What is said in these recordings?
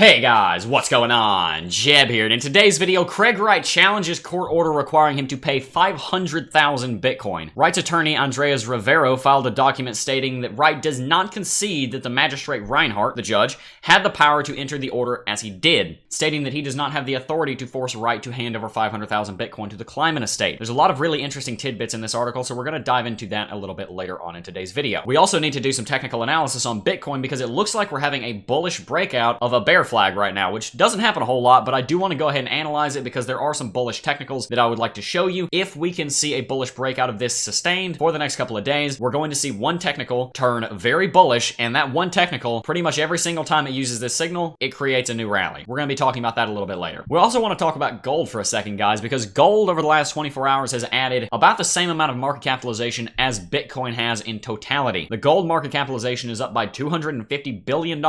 Hey guys, what's going on? Jeb here, and in today's video, Craig Wright challenges court order requiring him to pay 500,000 Bitcoin. Wright's attorney, Andreas Rivero, filed a document stating that Wright does not concede that the magistrate Reinhardt, the judge, had the power to enter the order as he did, stating that he does not have the authority to force Wright to hand over 500,000 Bitcoin to the Kleiman estate. There's a lot of really interesting tidbits in this article, so we're going to dive into that a little bit later on in today's video. We also need to do some technical analysis on Bitcoin because it looks like we're having a bullish breakout of a bear flag right now, which doesn't happen a whole lot, but I do want to go ahead and analyze it because there are some bullish technicals that I would like to show you. If we can see a bullish breakout of this sustained for the next couple of days, we're going to see one technical turn very bullish, and that one technical, pretty much every single time it uses this signal, it creates a new rally. We're going to be talking about that a little bit later. We also want to talk about gold for a second, guys, because gold over the last 24 hours has added about the same amount of market capitalization as Bitcoin has in totality. The gold market capitalization is up by $250 billion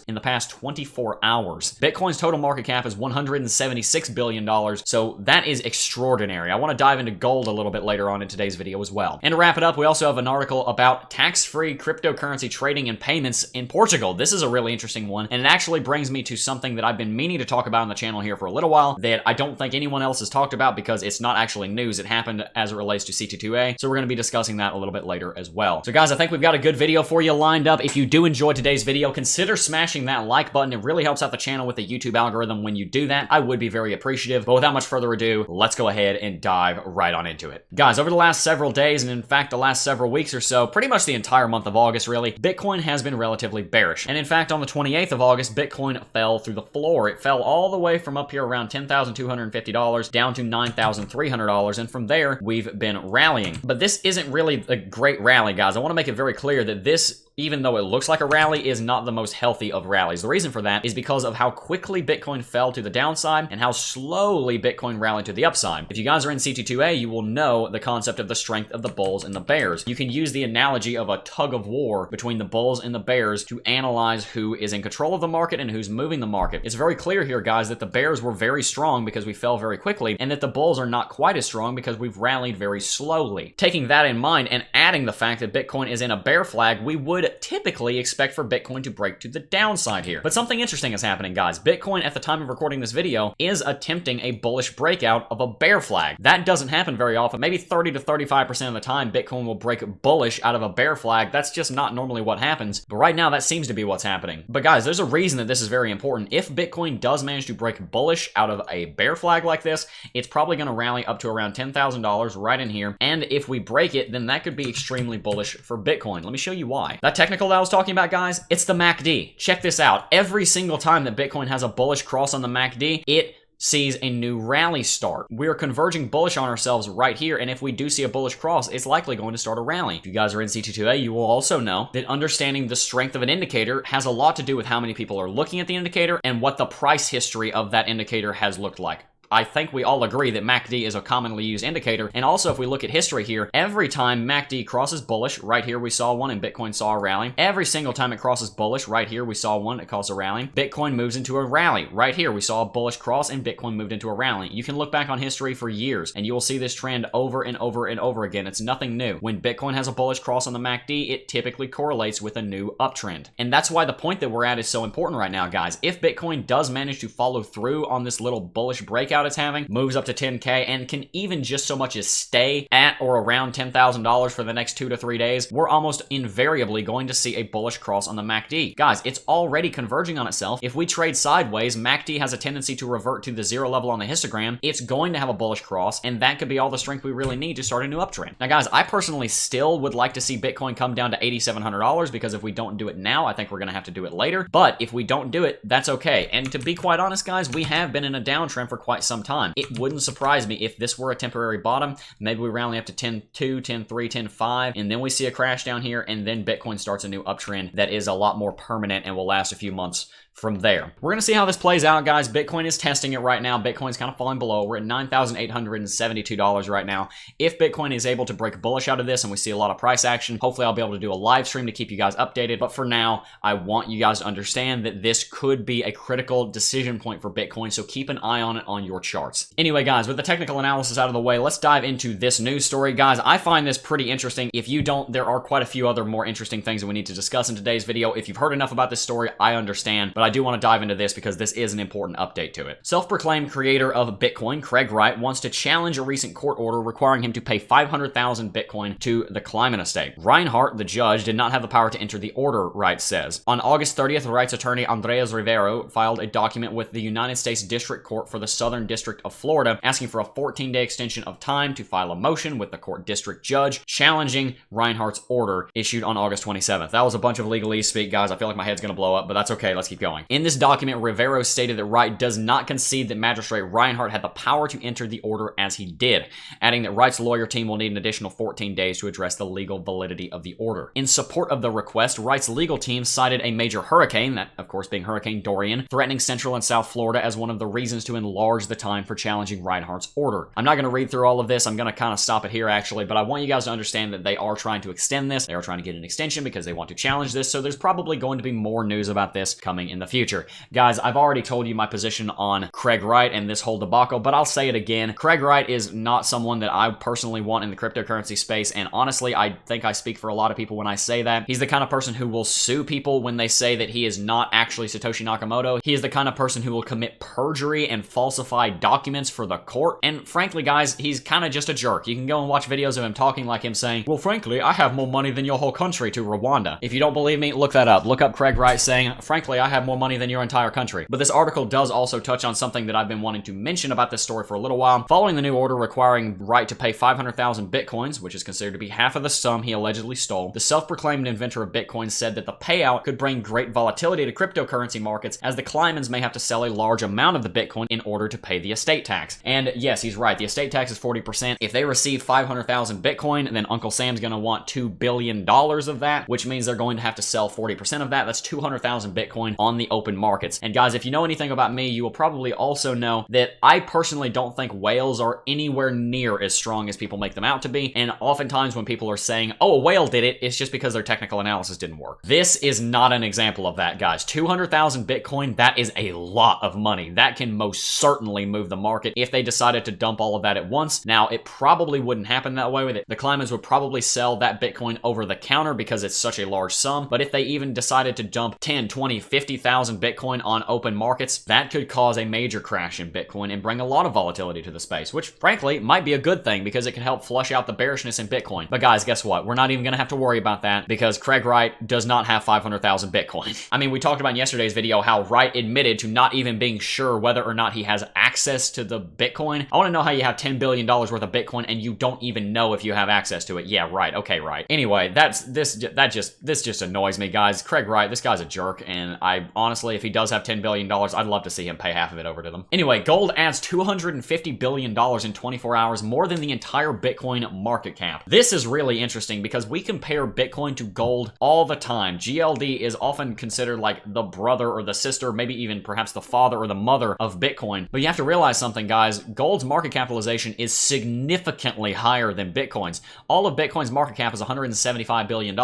in the past 24 hours. Bitcoin's total market cap is $176 billion, so that is extraordinary. I want to dive into gold a little bit later on in today's video as well. And to wrap it up, we also have an article about tax-free cryptocurrency trading and payments in Portugal. This is a really interesting one, and it actually brings me to something that I've been meaning to talk about on the channel here for a little while that I don't think anyone else has talked about because it's not actually news. It happened as it relates to CT2A, so we're going to be discussing that a little bit later as well. So guys, I think we've got a good video for you lined up. If you do enjoy today's video, consider smashing that like button. It really helps out the channel with the YouTube algorithm when you do that. I would be very appreciative. But without much further ado, let's go ahead and dive right on into it. Guys, over the last several days, and in fact the last several weeks or so, pretty much the entire month of August really, Bitcoin has been relatively bearish. And in fact, on the 28th of August, Bitcoin fell through the floor. It fell all the way from up here around $10,250 down to $9,300, and from there, we've been rallying. But this isn't really a great rally, guys. I want to make it very clear that this, even though it looks like a rally, is not the most healthy of rallies. The reason for that is because of how quickly Bitcoin fell to the downside and how slowly Bitcoin rallied to the upside. If you guys are in CT2A, you will know the concept of the strength of the bulls and the bears. You can use the analogy of a tug of war between the bulls and the bears to analyze who is in control of the market and who's moving the market. It's very clear here, guys, that the bears were very strong because we fell very quickly, and that the bulls are not quite as strong because we've rallied very slowly. Taking that in mind and adding the fact that Bitcoin is in a bear flag, we would typically expect for Bitcoin to break to the downside here. But something interesting is happening, guys. Bitcoin, at the time of recording this video, is attempting a bullish breakout of a bear flag. That doesn't happen very often. Maybe 30 to 35% of the time, Bitcoin will break bullish out of a bear flag. That's just not normally what happens. But right now, that seems to be what's happening. But guys, there's a reason that this is very important. If Bitcoin does manage to break bullish out of a bear flag like this, it's probably going to rally up to around $10,000 right in here. And if we break it, then that could be extremely bullish for Bitcoin. Let me show you why. That technical that I was talking about, guys, it's the MACD. Check this out. Every single time that Bitcoin has a bullish cross on the MACD, it sees a new rally start. We're converging bullish on ourselves right here, and if we do see a bullish cross, it's likely going to start a rally. If you guys are in CT2A, you will also know that understanding the strength of an indicator has a lot to do with how many people are looking at the indicator and what the price history of that indicator has looked like. I think we all agree that MACD is a commonly used indicator, and also if we look at history here, every time MACD crosses bullish, right here we saw one and Bitcoin saw a rally. Every single time it crosses bullish, right here we saw one, it caused a rally. Bitcoin moves into a rally. Right here we saw a bullish cross and Bitcoin moved into a rally. You can look back on history for years and you will see this trend over and over and over again. It's nothing new. When Bitcoin has a bullish cross on the MACD, it typically correlates with a new uptrend. And that's why the point that we're at is so important right now, guys. If Bitcoin does manage to follow through on this little bullish breakout it's having, moves up to 10K, and can even just so much as stay at or around $10,000 for the next 2 to 3 days, we're almost invariably going to see a bullish cross on the MACD. Guys, it's already converging on itself. If we trade sideways, MACD has a tendency to revert to the zero level on the histogram. It's going to have a bullish cross, and that could be all the strength we really need to start a new uptrend. Now, guys, I personally still would like to see Bitcoin come down to $8,700 because if we don't do it now, I think we're going to have to do it later. But if we don't do it, that's okay. And to be quite honest, guys, we have been in a downtrend for quite some time. It wouldn't surprise me if this were a temporary bottom. Maybe we rally up to 10.2, 10.3, 10.5, and then we see a crash down here, and then Bitcoin starts a new uptrend that is a lot more permanent and will last a few months from there. We're going to see how this plays out, guys. Bitcoin is testing it right now. Bitcoin's kind of falling below. We're at $9,872 right now. If Bitcoin is able to break bullish out of this and we see a lot of price action, hopefully I'll be able to do a live stream to keep you guys updated. But for now, I want you guys to understand that this could be a critical decision point for Bitcoin, so keep an eye on it on your charts. Anyway, guys, with the technical analysis out of the way, let's dive into this news story. Guys, I find this pretty interesting. If you don't, there are quite a few other more interesting things that we need to discuss in today's video. If you've heard enough about this story, I understand, but I do want to dive into this because this is an important update to it. Self-proclaimed creator of Bitcoin, Craig Wright, wants to challenge a recent court order requiring him to pay 500,000 Bitcoin to the Kleiman estate. Reinhardt, the judge, did not have the power to enter the order, Wright says. On August 30th, Wright's attorney Andreas Rivero filed a document with the United States District Court for the Southern District of Florida asking for a 14-day extension of time to file a motion with the court district judge challenging Reinhardt's order issued on August 27th. That was a bunch of legalese speak, guys. I feel like my head's gonna blow up, but that's okay. Let's keep going. In this document, Rivero stated that Wright does not concede that Magistrate Reinhardt had the power to enter the order as he did, adding that Wright's lawyer team will need an additional 14 days to address the legal validity of the order. In support of the request, Wright's legal team cited a major hurricane, that of course being Hurricane Dorian, threatening Central and South Florida as one of the reasons to enlarge the time for challenging Reinhardt's order. I'm not going to read through all of this. I'm going to kind of stop it here actually, but I want you guys to understand that they are trying to extend this. They are trying to get an extension because they want to challenge this, so there's probably going to be more news about this coming in the future. Guys, I've already told you my position on Craig Wright and this whole debacle, but I'll say it again. Craig Wright is not someone that I personally want in the cryptocurrency space, and honestly, I think I speak for a lot of people when I say that. He's the kind of person who will sue people when they say that he is not actually Satoshi Nakamoto. He is the kind of person who will commit perjury and falsify documents for the court, and frankly, guys, he's kind of just a jerk. You can go and watch videos of him talking like him saying, well, frankly, I have more money than your whole country to Rwanda. If you don't believe me, look that up. Look up Craig Wright saying, frankly, I have more money than your entire country. But this article does also touch on something that I've been wanting to mention about this story for a little while. Following the new order requiring Wright to pay 500,000 Bitcoins, which is considered to be half of the sum he allegedly stole, the self-proclaimed inventor of Bitcoin said that the payout could bring great volatility to cryptocurrency markets as the Kleimans may have to sell a large amount of the Bitcoin in order to pay the estate tax. And yes, he's right. The estate tax is 40%. If they receive 500,000 Bitcoin, then Uncle Sam's going to want $2 billion of that, which means they're going to have to sell 40% of that. That's 200,000 Bitcoin on the open markets. And guys, if you know anything about me, you will probably also know that I personally don't think whales are anywhere near as strong as people make them out to be. And oftentimes when people are saying, oh, a whale did it, it's just because their technical analysis didn't work. This is not an example of that, guys. 200,000 Bitcoin, that is a lot of money. That can most certainly move the market if they decided to dump all of that at once. Now, it probably wouldn't happen that way with it. The Kleimans would probably sell that Bitcoin over the counter because it's such a large sum. But if they even decided to dump 10, 20, 50,000 Bitcoin on open markets, that could cause a major crash in Bitcoin and bring a lot of volatility to the space, which frankly might be a good thing because it can help flush out the bearishness in Bitcoin. But guys, guess what? We're not even going to have to worry about that because Craig Wright does not have 500,000 Bitcoin. I mean, we talked about in yesterday's video how Wright admitted to not even being sure whether or not he has access to the Bitcoin. I want to know how you have $10 billion worth of Bitcoin and you don't even know if you have access to it. Yeah, right. Okay, right. Anyway, this just annoys me, guys. Craig Wright, this guy's a jerk, and I honestly, if he does have $10 billion, I'd love to see him pay half of it over to them. Anyway, gold adds $250 billion in 24 hours, more than the entire Bitcoin market cap. This is really interesting because we compare Bitcoin to gold all the time. GLD is often considered like the brother or the sister, maybe even perhaps the father or the mother of Bitcoin. But you have to realize something, guys. Gold's market capitalization is significantly higher than Bitcoin's. All of Bitcoin's market cap is $175 billion.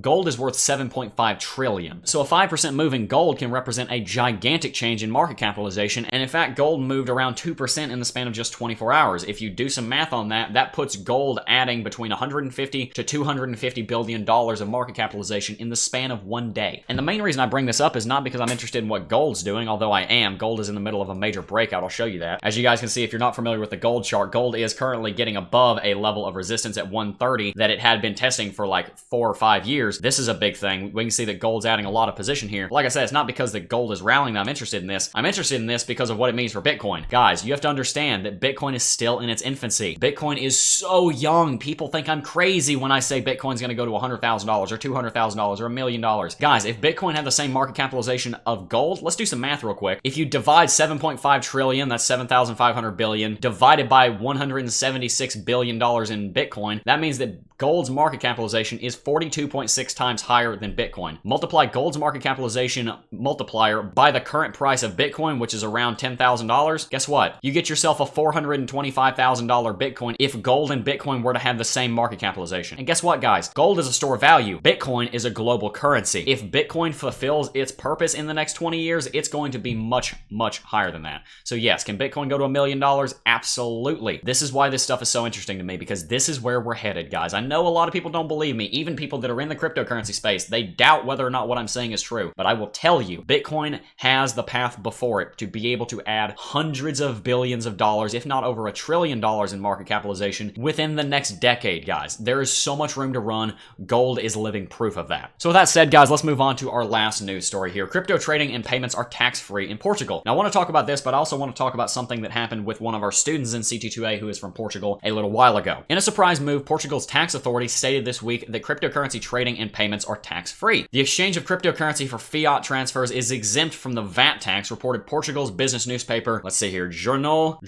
Gold is worth $7.5 trillion. So a 5% move in gold can represent a gigantic change in market capitalization. And in fact, gold moved around 2% in the span of just 24 hours. If you do some math on that, that puts gold adding between $150 to $250 billion of market capitalization in the span of one day. And the main reason I bring this up is not because I'm interested in what gold's doing, although I am. Gold is in the middle of a major breakout. I'll show you that. As you guys can see, if you're not familiar with the gold chart, gold is currently getting above a level of resistance at 130 that it had been testing for like 4 or 5 years. This is a big thing. We can see that gold's adding a lot of position here. Like I said, it's not because the gold is rallying that I'm interested in this. I'm interested in this because of what it means for Bitcoin. Guys, you have to understand that Bitcoin is still in its infancy. Bitcoin is so young. People think I'm crazy when I say Bitcoin's going to go to $100,000 or $200,000 or $1 million. Guys, if Bitcoin had the same market capitalization of gold, let's do some math real quick. If you divide 7.5 trillion, that's 7,500 billion, divided by $176 billion in Bitcoin, that means that gold's market capitalization is 42.6 times higher than Bitcoin. Multiply gold's market capitalization multiplier by the current price of Bitcoin, which is around $10,000. Guess what? You get yourself a $425,000 Bitcoin if gold and Bitcoin were to have the same market capitalization. And guess what, guys? Gold is a store of value. Bitcoin is a global currency. If Bitcoin fulfills its purpose in the next 20 years, it's going to be much, much higher than that. So yes, can Bitcoin go to $1 million? Absolutely. This is why this stuff is so interesting to me, because this is where we're headed, guys. I know a lot of people don't believe me. Even people that are in the cryptocurrency space, they doubt whether or not what I'm saying is true. But I will tell you, Bitcoin has the path before it to be able to add hundreds of billions of dollars, if not over $1 trillion in market capitalization within the next decade, guys. There is so much room to run. Gold is living proof of that. So with that said, guys, let's move on to our last news story here. Crypto trading and payments are tax-free in Portugal. Now, I want to talk about this, but I also want to talk about something that happened with one of our students in CT2A who is from Portugal a little while ago. In a surprise move, Portugal's tax authority stated this week that cryptocurrency trading and payments are tax-free. The exchange of cryptocurrency for fiat transfers is exempt from the VAT tax, reported Portugal's business newspaper. Let's see here, Jornal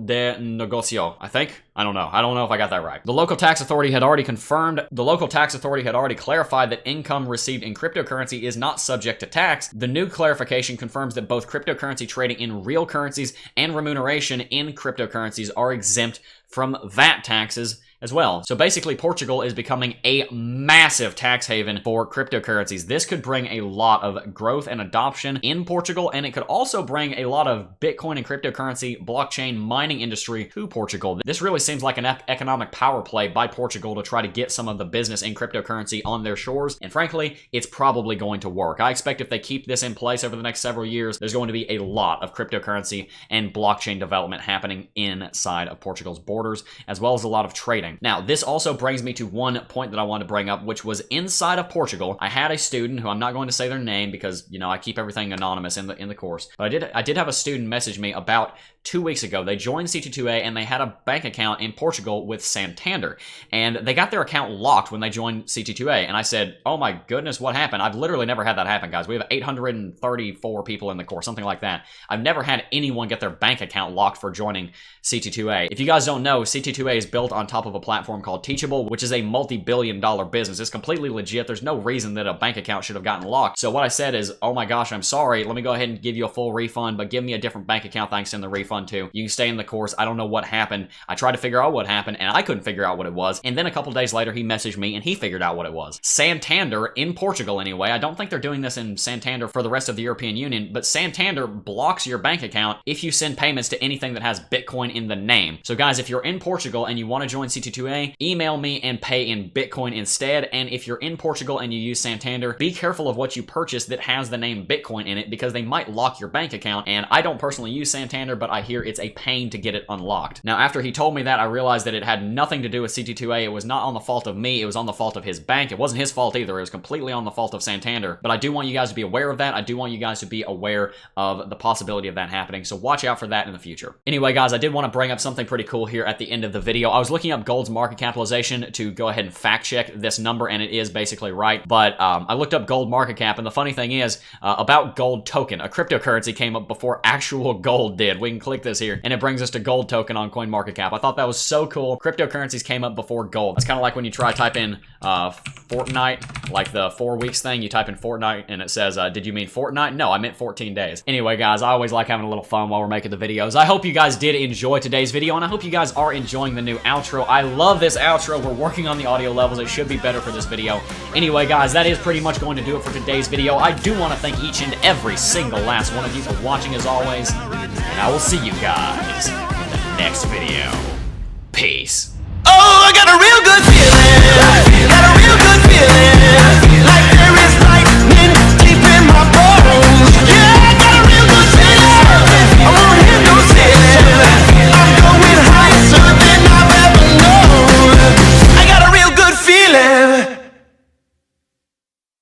de Negocio, I think. I don't know if I got that right. The local tax authority had already clarified that income received in cryptocurrency is not subject to tax. The new clarification confirms that both cryptocurrency trading in real currencies and remuneration in cryptocurrencies are exempt from VAT taxes as well. So basically, Portugal is becoming a massive tax haven for cryptocurrencies. This could bring a lot of growth and adoption in Portugal, and it could also bring a lot of Bitcoin and cryptocurrency blockchain mining industry to Portugal. This really seems like an economic power play by Portugal to try to get some of the business in cryptocurrency on their shores, and frankly, it's probably going to work. I expect if they keep this in place over the next several years, there's going to be a lot of cryptocurrency and blockchain development happening inside of Portugal's borders, as well as a lot of trading. Now, this also brings me to one point that I want to bring up, which was inside of Portugal. I had a student who I'm not going to say their name because, you know, I keep everything anonymous in the course. But I did have a student message me about 2 weeks ago. They joined CT2A and they had a bank account in Portugal with Santander. And they got their account locked when they joined CT2A. And I said, oh my goodness, what happened? I've literally never had that happen, guys. We have 834 people in the course, something like that. I've never had anyone get their bank account locked for joining CT2A. If you guys don't know, CT2A is built on top of a platform called Teachable, which is a multi-billion-dollar business. It's completely legit. There's no reason that a bank account should have gotten locked. So what I said is, oh my gosh, I'm sorry. Let me go ahead and give you a full refund, but give me a different bank account. Thanks in the refund too. You can stay in the course. I don't know what happened. I tried to figure out what happened and I couldn't figure out what it was. And then a couple days later, he messaged me and he figured out what it was. Santander, in Portugal anyway, I don't think they're doing this in Santander for the rest of the European Union, but Santander blocks your bank account if you send payments to anything that has Bitcoin in the name. So guys, if you're in Portugal and you want to join CT2A, email me and pay in Bitcoin instead. And if you're in Portugal and you use Santander, be careful of what you purchase that has the name Bitcoin in it because they might lock your bank account. And I don't personally use Santander, but I hear it's a pain to get it unlocked. Now, after he told me that, I realized that it had nothing to do with CT2A. It was not on the fault of me. It was on the fault of his bank. It wasn't his fault either. It was completely on the fault of Santander. But I do want you guys to be aware of that. I do want you guys to be aware of the possibility of that happening. So watch out for that in the future. Anyway, guys, I did want to bring up something pretty cool here at the end of the video. I was looking up gold's market capitalization to go ahead and fact check this number, and it is basically right. But I looked up gold market cap, and the funny thing is, about gold token, a cryptocurrency came up before actual gold did. We can click this here, and it brings us to gold token on CoinMarketCap. I thought that was so cool. Cryptocurrencies came up before gold. It's kind of like when you try to type in Fortnite, like the 4 weeks thing. You type in Fortnite, and it says, did you mean Fortnite? No, I meant 14 days. Anyway, guys, I always like having a little fun while we're making the videos. I hope you guys did enjoy today's video, and I hope you guys are enjoying the new outro. I love this outro. We're working on the audio levels. It should be better for this video. Anyway, guys, that is pretty much going to do it for today's video. I do want to thank each and every single last one of you for watching as always, and I will see you guys in the next video. Peace. Oh, I got a real good feeling. Got a real good feeling. Like